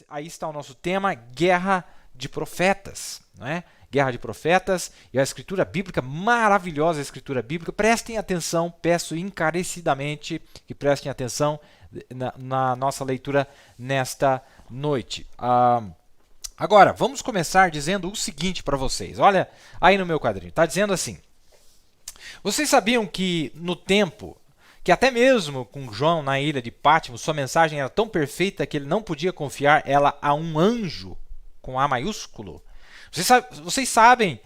Aí está o nosso tema, Guerra de Profetas, não é? Guerra de Profetas e a escritura bíblica, maravilhosa escritura bíblica. Prestem atenção, peço encarecidamente que prestem atenção na nossa leitura nesta noite. Agora, vamos começar dizendo o seguinte para vocês. Olha aí no meu quadrinho, está dizendo assim. Vocês sabiam que no tempo, que até mesmo com João na ilha de Pátmos, sua mensagem era tão perfeita que ele não podia confiar ela a um anjo, com A maiúsculo? Vocês sabem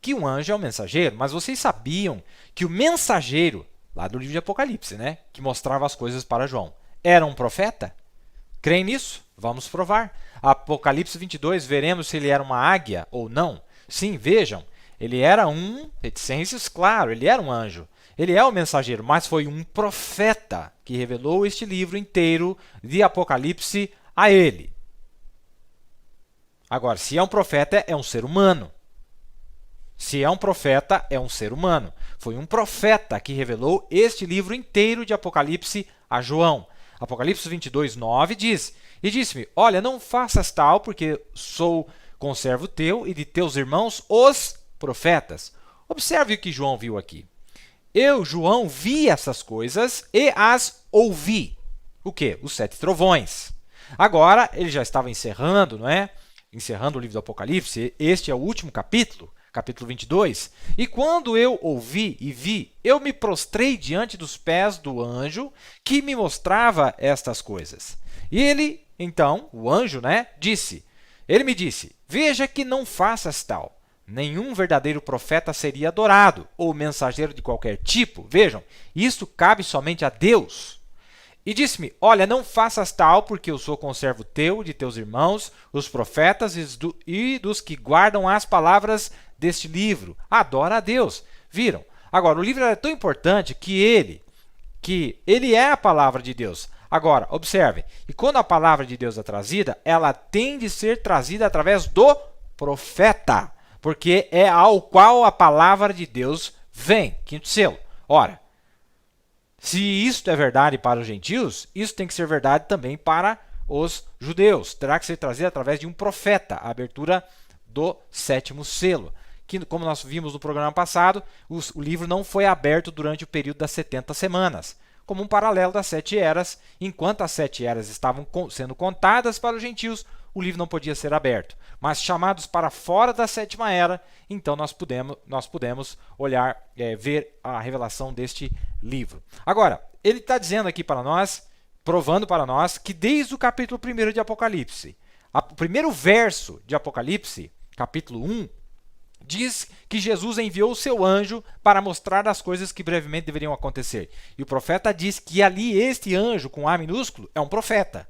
que um anjo é um mensageiro, mas vocês sabiam que o mensageiro, lá do livro de Apocalipse, né, que mostrava as coisas para João, era um profeta? Creem nisso? Vamos provar. Apocalipse 22, veremos se ele era uma águia ou não. Sim, vejam, ele era reticências, claro, ele era um anjo. Ele é o mensageiro, mas foi um profeta que revelou este livro inteiro de Apocalipse a ele. Agora, se é um profeta, é um ser humano. Se é um profeta, é um ser humano. Foi um profeta que revelou este livro inteiro de Apocalipse a João. Apocalipse 22, 9 diz: E disse-me, olha, não faças tal, porque sou conservo teu e de teus irmãos, os profetas. Observe o que João viu aqui. Eu, João, vi essas coisas e as ouvi. O quê? Os 7 trovões. Agora, ele já estava encerrando, não é? Encerrando o livro do Apocalipse. Este é o último capítulo, capítulo 22. E quando eu ouvi e vi, eu me prostrei diante dos pés do anjo que me mostrava estas coisas. E ele, então, o anjo, né, ele me disse, veja que não faças tal. Nenhum verdadeiro profeta seria adorado, ou mensageiro de qualquer tipo. Vejam, isto cabe somente a Deus. E disse-me, olha, não faças tal, porque eu sou conservo teu, de teus irmãos, os profetas e dos que guardam as palavras deste livro. Adora a Deus. Viram? Agora, o livro é tão importante que ele é a palavra de Deus. Agora, observe, e quando a palavra de Deus é trazida, ela tem de ser trazida através do profeta, porque é ao qual a palavra de Deus vem. Quinto selo. Ora, se isto é verdade para os gentios, isso tem que ser verdade também para os judeus. Terá que ser trazido através de um profeta, a abertura do 7º selo. Que, como nós vimos no programa passado, o livro não foi aberto durante o período das 70 semanas, como um paralelo das 7 eras. Enquanto as 7 eras estavam sendo contadas para os gentios, o livro não podia ser aberto. Mas chamados para fora da 7ª era, então nós podemos olhar, ver a revelação deste livro. Agora, ele está dizendo aqui para nós, provando para nós, que desde o capítulo 1 de Apocalipse, o primeiro verso de Apocalipse, capítulo 1, diz que Jesus enviou o seu anjo para mostrar as coisas que brevemente deveriam acontecer. E o profeta diz que ali este anjo, com A minúsculo, é um profeta.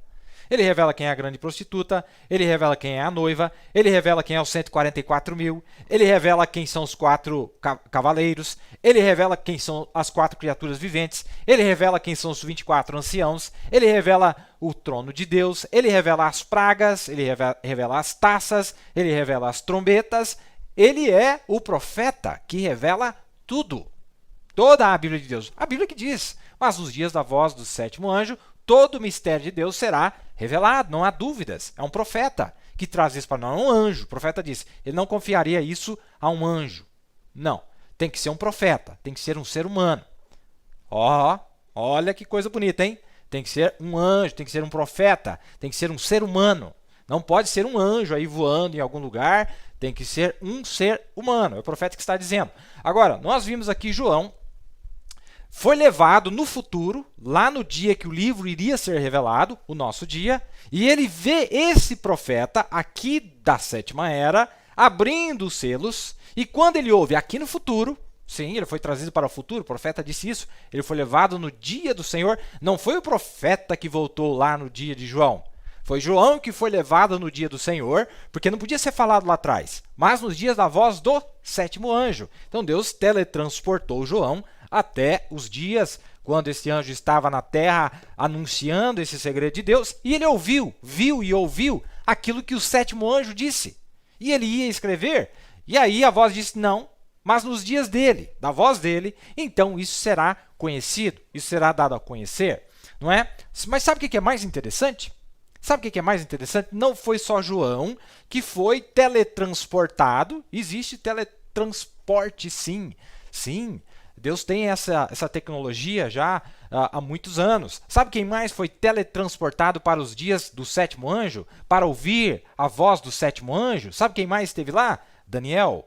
Ele revela quem é a grande prostituta, ele revela quem é a noiva, ele revela quem é os 144 mil, ele revela quem são os 4 cavaleiros, ele revela quem são as 4 criaturas viventes, ele revela quem são os 24 anciãos, ele revela o trono de Deus, ele revela as pragas, ele revela as taças, ele revela as trombetas. Ele é o profeta que revela tudo. Toda a Bíblia de Deus. A Bíblia que diz, mas nos dias da voz do 7º anjo, todo o mistério de Deus será revelado, não há dúvidas. É um profeta que traz isso para nós, não é um anjo. O profeta diz, ele não confiaria isso a um anjo. Não, tem que ser um profeta, tem que ser um ser humano. Olha que coisa bonita, hein? Tem que ser um anjo, tem que ser um profeta, tem que ser um ser humano. Não pode ser um anjo aí voando em algum lugar, tem que ser um ser humano. É o profeta que está dizendo. Agora, nós vimos aqui João foi levado no futuro, lá no dia que o livro iria ser revelado, o nosso dia, e ele vê esse profeta aqui da 7ª era, abrindo os selos, e quando ele ouve aqui no futuro, sim, ele foi trazido para o futuro, o profeta disse isso, ele foi levado no dia do Senhor, não foi o profeta que voltou lá no dia de João, foi João que foi levado no dia do Senhor, porque não podia ser falado lá atrás, mas nos dias da voz do 7º anjo. Então Deus teletransportou João até os dias quando esse anjo estava na terra anunciando esse segredo de Deus, e ele viu e ouviu aquilo que o 7º anjo disse. E ele ia escrever, e aí a voz disse não, mas nos dias dele, da voz dele, então isso será conhecido, isso será dado a conhecer, não é? Mas sabe o que é mais interessante? Sabe o que é mais interessante? Não foi só João que foi teletransportado. Existe teletransporte, sim. Sim, Deus tem essa tecnologia já há muitos anos. Sabe quem mais foi teletransportado para os dias do sétimo anjo? Para ouvir a voz do sétimo anjo? Sabe quem mais esteve lá? Daniel.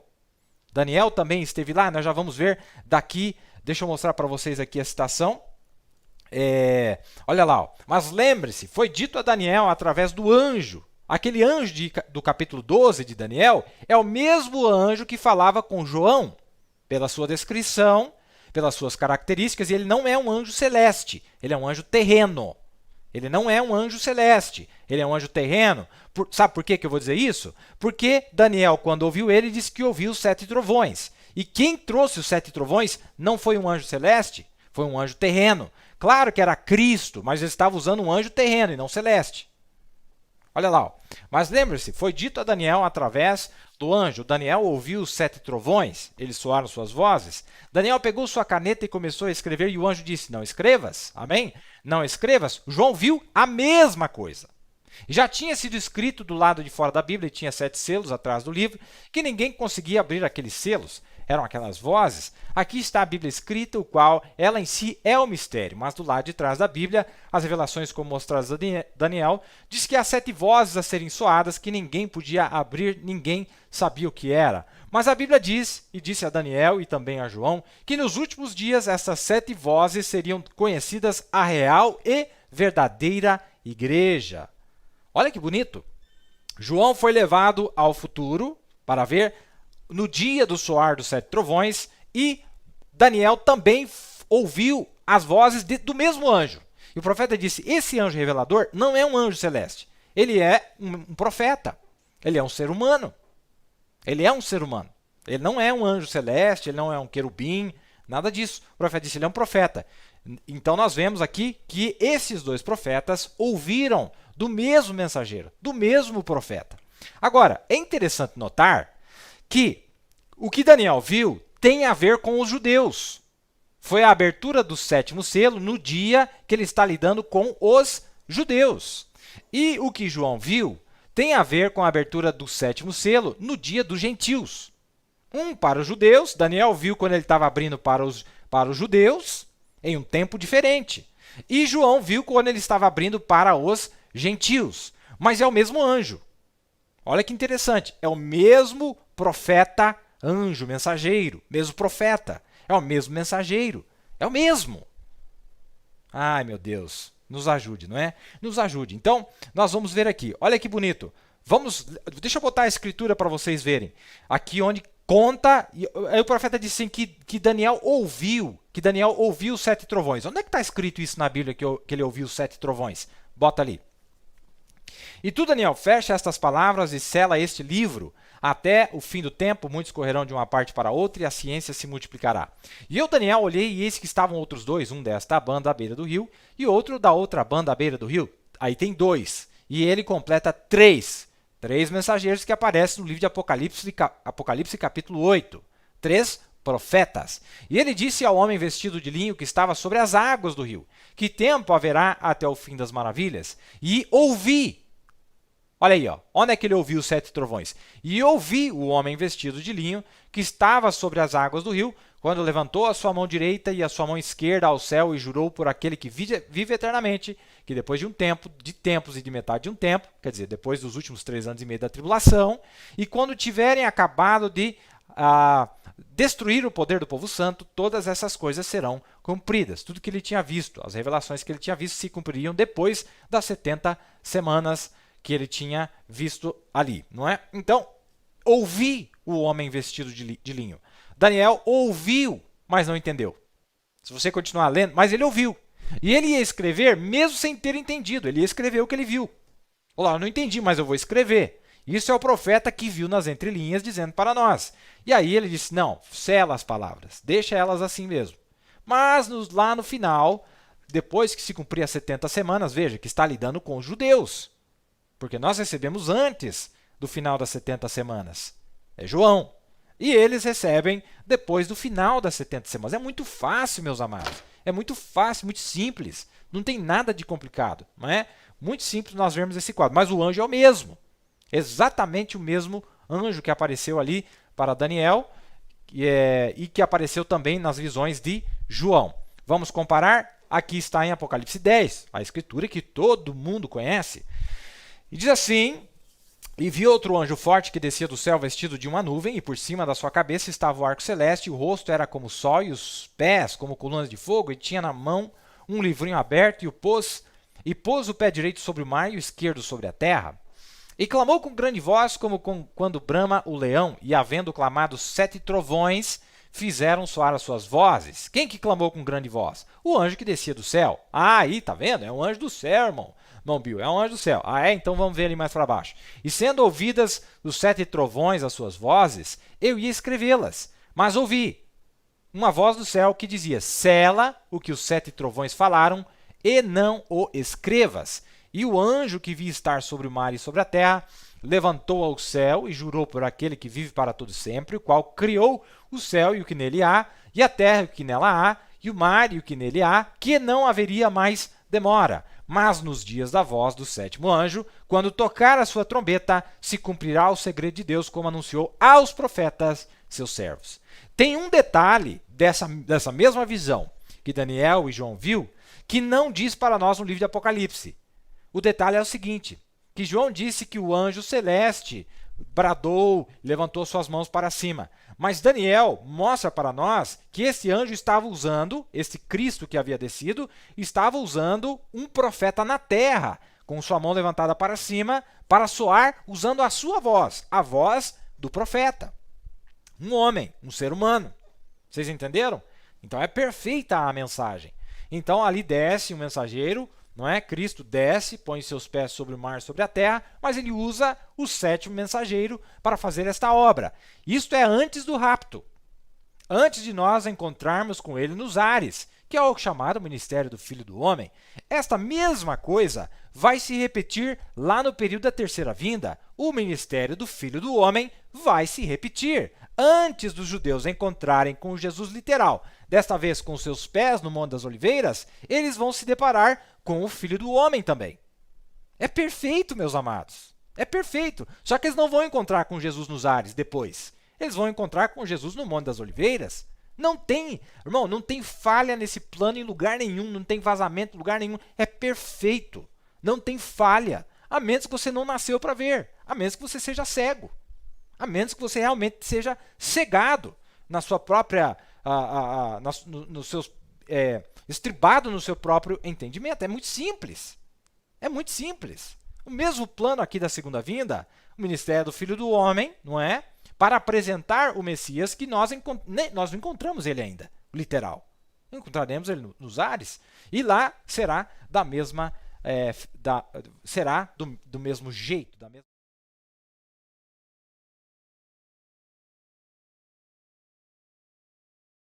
Daniel também esteve lá. Nós já vamos ver daqui. Deixa eu mostrar para vocês aqui a citação. Olha lá, ó. Mas lembre-se, foi dito a Daniel através do anjo. Aquele anjo do capítulo 12 de Daniel é o mesmo anjo que falava com João, pela sua descrição, pelas suas características, e ele não é um anjo celeste, ele é um anjo terreno. Ele não é um anjo celeste, ele é um anjo terreno. Sabe por que eu vou dizer isso? Porque Daniel, quando ouviu ele, disse que ouviu os 7 trovões. E quem trouxe os 7 trovões não foi um anjo celeste, foi um anjo terreno. Claro que era Cristo, mas ele estava usando um anjo terreno e não celeste. Olha lá. Ó. Mas lembre-se, foi dito a Daniel através do anjo. Daniel ouviu os 7 trovões, eles soaram suas vozes. Daniel pegou sua caneta e começou a escrever, e o anjo disse, não escrevas, amém? Não escrevas. João viu a mesma coisa. Já tinha sido escrito do lado de fora da Bíblia, e tinha 7 selos atrás do livro, que ninguém conseguia abrir aqueles selos. Eram aquelas vozes. Aqui está a Bíblia escrita, o qual ela em si é o mistério. Mas do lado de trás da Bíblia, as revelações como mostradas a Daniel, diz que há 7 vozes a serem soadas que ninguém podia abrir, ninguém sabia o que era. Mas a Bíblia diz, e disse a Daniel e também a João, que nos últimos dias essas 7 vozes seriam conhecidas a real e verdadeira igreja. Olha que bonito. João foi levado ao futuro para ver no dia do soar dos 7 trovões, e Daniel também ouviu as vozes do mesmo anjo. E o profeta disse, esse anjo revelador não é um anjo celeste, ele é um profeta, ele é um ser humano. Ele é um ser humano. Ele não é um anjo celeste, ele não é um querubim, nada disso. O profeta disse, ele é um profeta. Então nós vemos aqui que esses 2 profetas ouviram do mesmo mensageiro, do mesmo profeta. Agora, é interessante notar que o que Daniel viu tem a ver com os judeus. Foi a abertura do 7º selo no dia que ele está lidando com os judeus. E o que João viu tem a ver com a abertura do 7º selo no dia dos gentios. Um para os judeus, Daniel viu quando ele estava abrindo para os judeus, em um tempo diferente. E João viu quando ele estava abrindo para os gentios. Mas é o mesmo anjo. Olha que interessante, é o mesmo profeta, anjo, mensageiro, mesmo profeta, é o mesmo mensageiro, é o mesmo. Ai, meu Deus, nos ajude, não é? Nos ajude. Então, nós vamos ver aqui, olha que bonito. Deixa eu botar a escritura para vocês verem. Aqui onde conta, aí o profeta disse assim, que Daniel ouviu os 7 trovões. Onde é que está escrito isso na Bíblia, que ele ouviu os 7 trovões? Bota ali. E tu, Daniel, fecha estas palavras e sela este livro. Até o fim do tempo, muitos correrão de uma parte para outra e a ciência se multiplicará. E eu, Daniel, olhei e eis que estavam outros 2, um desta banda à beira do rio e outro da outra banda à beira do rio. Aí tem 2. E ele completa 3. 3 mensageiros que aparecem no livro de Apocalipse capítulo 8. 3 profetas. E ele disse ao homem vestido de linho que estava sobre as águas do rio, que tempo haverá até o fim das maravilhas? E ouvi. Olha aí, ó. Onde é que ele ouviu os 7 trovões? E ouvi o homem vestido de linho, que estava sobre as águas do rio, quando levantou a sua mão direita e a sua mão esquerda ao céu e jurou por aquele que vive eternamente, que depois de um tempo, de tempos e de metade de um tempo, quer dizer, depois dos últimos 3 anos e meio da tribulação, e quando tiverem acabado de destruir o poder do povo santo, todas essas coisas serão cumpridas. Tudo que ele tinha visto, as revelações que ele tinha visto se cumpririam depois das 70 semanas que ele tinha visto ali, não é? Então, ouvi o homem vestido de linho. Daniel ouviu, mas não entendeu. Se você continuar lendo, mas ele ouviu. E ele ia escrever mesmo sem ter entendido. Ele ia escrever o que ele viu. Olá, eu não entendi, mas eu vou escrever. Isso é o profeta que viu nas entrelinhas dizendo para nós. E aí ele disse, não, sela as palavras, deixa elas assim mesmo. Mas lá no final, depois que se cumprir as 70 semanas, veja que está lidando com os judeus. Porque nós recebemos antes do final das 70 semanas. É João. E eles recebem depois do final das 70 semanas. É muito fácil, meus amados. É muito fácil, muito simples. Não tem nada de complicado, não é? Muito simples nós vermos esse quadro. Mas o anjo é o mesmo. Exatamente o mesmo anjo que apareceu ali para Daniel e que apareceu também nas visões de João. Vamos comparar? Aqui está em Apocalipse 10, a escritura que todo mundo conhece. E diz assim: e vi outro anjo forte que descia do céu vestido de uma nuvem, e por cima da sua cabeça estava o arco celeste, e o rosto era como o sol, e os pés como colunas de fogo, e tinha na mão um livrinho aberto, e pôs o pé direito sobre o mar e o esquerdo sobre a terra. E clamou com grande voz, como quando brama o leão, e havendo clamado 7 trovões, fizeram soar as suas vozes. Quem que clamou com grande voz? O anjo que descia do céu. Ah, aí, tá vendo? É um anjo do céu, irmão. Não, Bill, é um anjo do céu. Ah, é? Então vamos ver ali mais para baixo. E sendo ouvidas os 7 trovões as suas vozes, eu ia escrevê-las. Mas ouvi uma voz do céu que dizia: sela o que os 7 trovões falaram e não o escrevas. E o anjo que vi estar sobre o mar e sobre a terra levantou ao céu e jurou por aquele que vive para todo sempre, o qual criou o céu e o que nele há, e a terra e o que nela há, e o mar e o que nele há, que não haveria mais demora. Mas nos dias da voz do 7º anjo, quando tocar a sua trombeta, se cumprirá o segredo de Deus, como anunciou aos profetas, seus servos. Tem um detalhe dessa mesma visão que Daniel e João viu, que não diz para nós no livro de Apocalipse. O detalhe é o seguinte, que João disse que o anjo celeste bradou, levantou suas mãos para cima. Mas Daniel mostra para nós que esse anjo estava usando, esse Cristo que havia descido, estava usando um profeta na terra, com sua mão levantada para cima, para soar usando a sua voz, a voz do profeta. Um homem, um ser humano. Vocês entenderam? Então é perfeita a mensagem. Então ali desce um mensageiro, não é? Cristo desce, põe seus pés sobre o mar, sobre a terra, mas ele usa o 7º mensageiro para fazer esta obra. Isto é antes do rapto, antes de nós encontrarmos com ele nos ares, que é o chamado ministério do Filho do Homem. Esta mesma coisa vai se repetir lá no período da terceira vinda. O ministério do Filho do Homem vai se repetir antes dos judeus encontrarem com Jesus literal. Desta vez com seus pés no Monte das Oliveiras, eles vão se deparar com o Filho do Homem também. É perfeito, meus amados. É perfeito. Só que eles não vão encontrar com Jesus nos ares depois. Eles vão encontrar com Jesus no Monte das Oliveiras. Não tem, irmão, não tem falha nesse plano em lugar nenhum, não tem vazamento em lugar nenhum. É perfeito. Não tem falha. A menos que você não nasceu para ver. A menos que você seja cego. A menos que você realmente seja cegado na sua própria, estribado no seu próprio entendimento. É muito simples. É muito simples. O mesmo plano aqui da segunda vinda, o ministério do Filho do Homem, não é? Para apresentar o Messias, que nós não encontramos ele ainda, literal. Encontraremos ele nos ares, e lá será da mesma, será do mesmo jeito, da mesma